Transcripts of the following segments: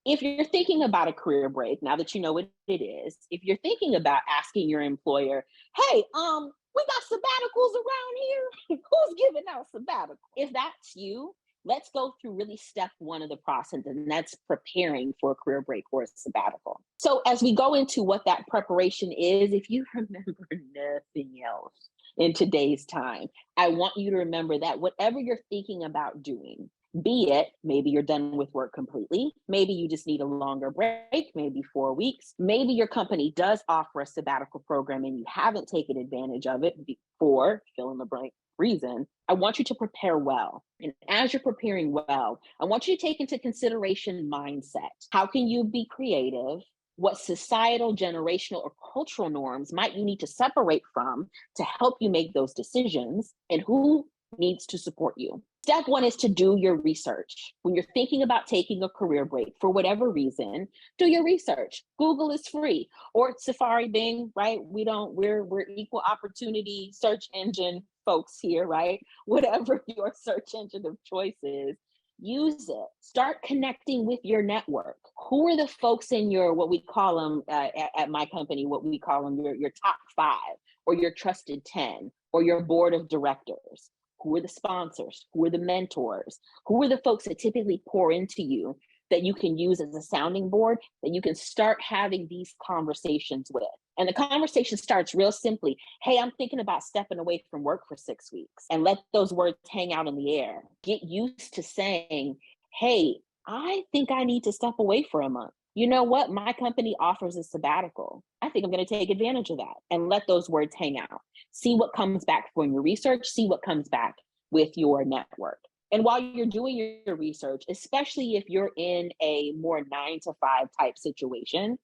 If you're thinking about a career break, now that you know what it is, if you're thinking about asking your employer, hey, we got sabbaticals around here. Who's giving out sabbatical? If that's you, let's go through really step one of the process, and that's preparing for a career break or a sabbatical. So as we go into what that preparation is, if you remember nothing else in today's time, I want you to remember that whatever you're thinking about doing, be it maybe you're done with work completely, maybe you just need a longer break, maybe 4 weeks, maybe your company does offer a sabbatical program and you haven't taken advantage of it for fill in the blank reason, I want you to prepare well. And as you're preparing well, I want you to take into consideration mindset. How can you be creative? What societal, generational, or cultural norms might you need to separate from to help you make those decisions? And who needs to support you? Step one is to do your research. When you're thinking about taking a career break for whatever reason, do your research. Google is free, or Safari, Bing, right? We're equal opportunity search engine folks here, right? Whatever your search engine of choice is, use it. Start connecting with your network. Who are the folks in your, what we call them at my company, what we call them your top 5 or your trusted 10 or your board of directors? Who are the sponsors? Who are the mentors? Who are the folks that typically pour into you that you can use as a sounding board, that you can start having these conversations with? And the conversation starts real simply. Hey, I'm thinking about stepping away from work for 6 weeks, and let those words hang out in the air. Get used to saying, hey, I think I need to step away for a month. You know what? My company offers a sabbatical. I think I'm going to take advantage of that, and let those words hang out. See what comes back from your research. See what comes back with your network. And while you're doing your research, especially if you're in a more 9 to 5 type situation,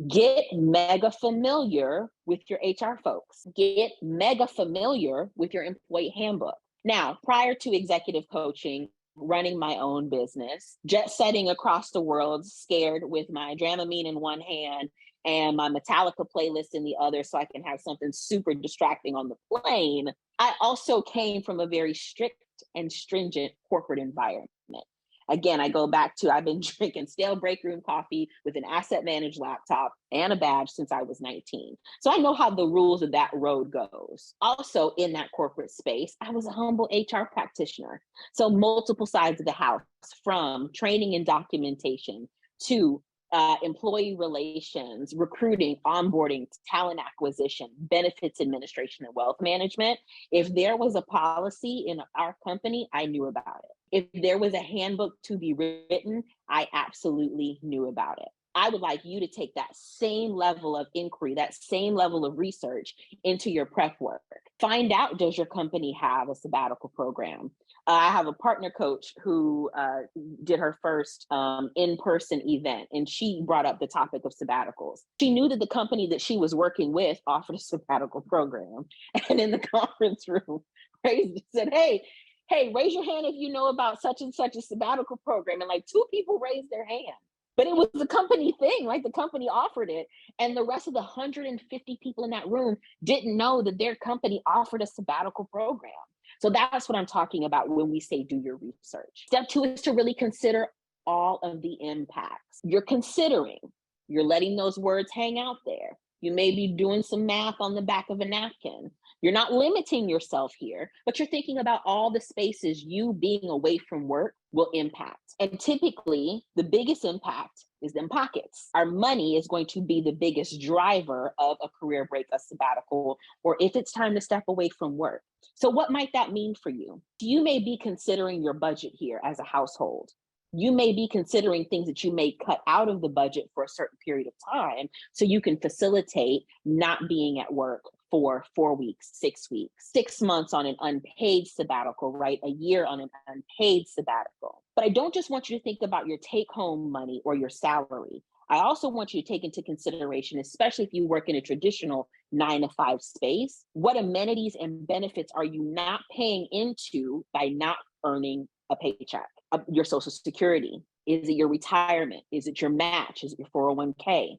get mega familiar with your HR folks. Get mega familiar with your employee handbook. Now, prior to executive coaching, running my own business, jet setting across the world, scared with my Dramamine in one hand and my Metallica playlist in the other so I can have something super distracting on the plane, I also came from a very strict and stringent corporate environment. Again, I go back to, I've been drinking stale break room coffee with an asset managed laptop and a badge since I was 19. So I know how the rules of that road goes. Also in that corporate space, I was a humble HR practitioner. So multiple sides of the house, from training and documentation to employee relations, recruiting, onboarding, talent acquisition, benefits administration, and wealth management. If there was a policy in our company, I knew about it. If there was a handbook to be written, I absolutely knew about it. I would like you to take that same level of inquiry, that same level of research into your prep work. Find out, does your company have a sabbatical program? I have a partner coach who did her first in-person event, and she brought up the topic of sabbaticals. She knew that the company that she was working with offered a sabbatical program. And in the conference room, said, hey, raise your hand if you know about such and such a sabbatical program. And like 2 people raised their hand. But it was a company thing, like the company offered it. And the rest of the 150 people in that room didn't know that their company offered a sabbatical program. So that's what I'm talking about when we say do your research. Step 2 is to really consider all of the impacts. You're considering, you're letting those words hang out there. You may be doing some math on the back of a napkin. You're not limiting yourself here, but you're thinking about all the spaces you being away from work will impact. And typically, the biggest impact is in pockets. Our money is going to be the biggest driver of a career break, a sabbatical, or if it's time to step away from work. So what might that mean for you? You may be considering your budget here as a household. You may be considering things that you may cut out of the budget for a certain period of time so you can facilitate not being at work for 4 weeks, 6 weeks, 6 months on an unpaid sabbatical, right? A year on an unpaid sabbatical. But I don't just want you to think about your take-home money or your salary. I also want you to take into consideration, especially if you work in a traditional 9 to 5 space, what amenities and benefits are you not paying into by not earning a paycheck? Your Social Security? Is it your retirement? Is it your match? Is it your 401k?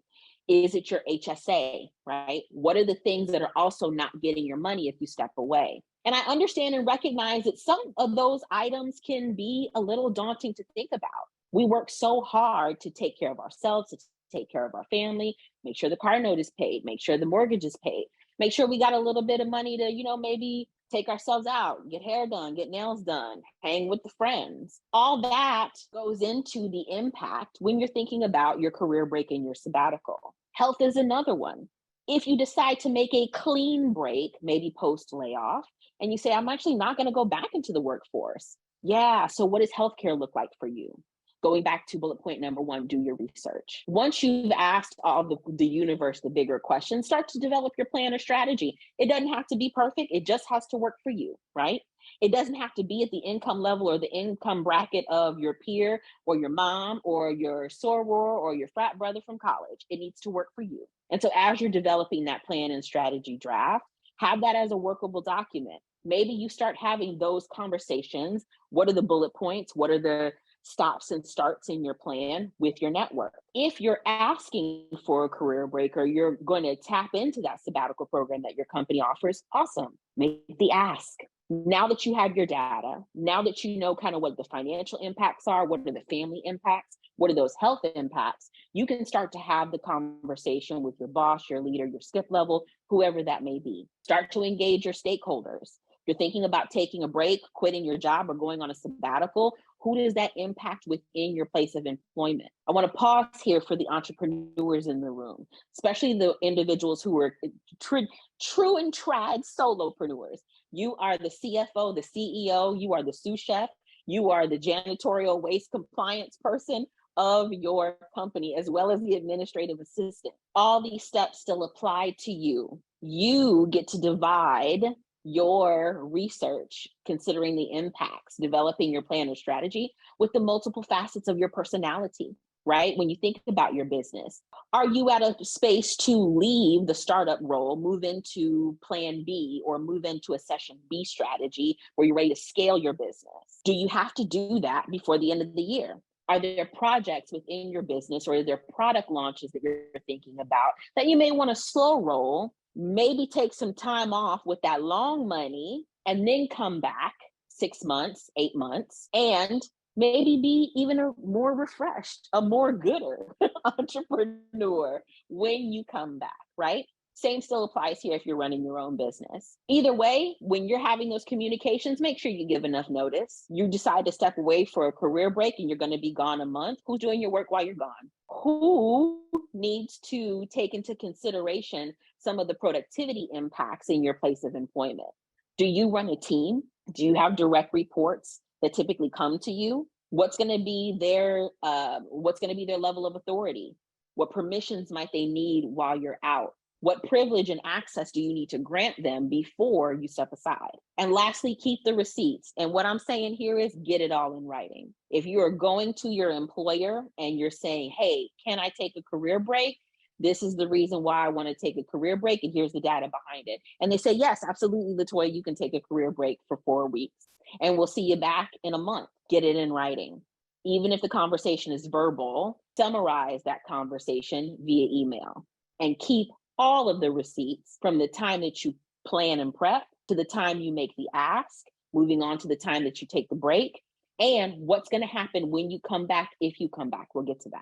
Is it your HSA, right? What are the things that are also not getting your money if you step away? And I understand and recognize that some of those items can be a little daunting to think about. We work so hard to take care of ourselves, to take care of our family, make sure the car note is paid, make sure the mortgage is paid, make sure we got a little bit of money to, maybe take ourselves out, get hair done, get nails done, hang with the friends. All that goes into the impact when you're thinking about your career break and your sabbatical. Health is another one. If you decide to make a clean break, maybe post layoff, and you say, I'm actually not going to go back into the workforce. Yeah. So what does healthcare look like for you? Going back to bullet point number 1, do your research. Once you've asked all the universe, the bigger questions, start to develop your plan or strategy. It doesn't have to be perfect. It just has to work for you, right? It doesn't have to be at the income level or the income bracket of your peer or your mom or your soror or your frat brother from college. It needs to work for you. And so as you're developing that plan and strategy draft, have that as a workable document. Maybe you start having those conversations. What are the bullet points? What are the stops and starts in your plan with your network? If you're asking for a career break or you're going to tap into that sabbatical program that your company offers, awesome. Make the ask. Now that you have your data, now that you know kind of what the financial impacts are, what are the family impacts, what are those health impacts, you can start to have the conversation with your boss, your leader, your skip level, whoever that may be. Start to engage your stakeholders. You're thinking about taking a break, quitting your job, or going on a sabbatical. Who does that impact within your place of employment? I want to pause here for the entrepreneurs in the room, especially the individuals who are true and tried solopreneurs. You are the CFO, the CEO, you are the sous chef, you are the janitorial waste compliance person of your company, as well as the administrative assistant. All these steps still apply to you. You get to divide your research, considering the impacts, developing your plan or strategy with the multiple facets of your personality, right? When you think about your business, are you at a space to leave the startup role, move into plan B, or move into a session B strategy where you're ready to scale your business? Do you have to do that before the end of the year? Are there projects within your business or are there product launches that you're thinking about that you may want to slow roll, maybe take some time off with that long money and then come back 6 months, 8 months, and maybe be even a more refreshed, a more gooder entrepreneur when you come back, right? Same still applies here if you're running your own business. Either way, when you're having those communications, make sure you give enough notice. You decide to step away for a career break and you're going to be gone a month. Who's doing your work while you're gone? Who needs to take into consideration some of the productivity impacts in your place of employment? Do you run a team? Do you have direct reports that typically come to you? What's going to be their level of authority? What permissions might they need while you're out? What privilege and access do you need to grant them before you step aside? And lastly, keep the receipts. And what I'm saying here is get it all in writing. If you are going to your employer and you're saying, hey, can I take a career break? This is the reason why I want to take a career break, and here's the data behind it. And they say, yes, absolutely, LaToia, you can take a career break for 4 weeks, and we'll see you back in a month. Get it in writing. Even if the conversation is verbal, summarize that conversation via email and keep all of the receipts from the time that you plan and prep to the time you make the ask, moving on to the time that you take the break, and what's going to happen when you come back, if you come back. We'll get to that.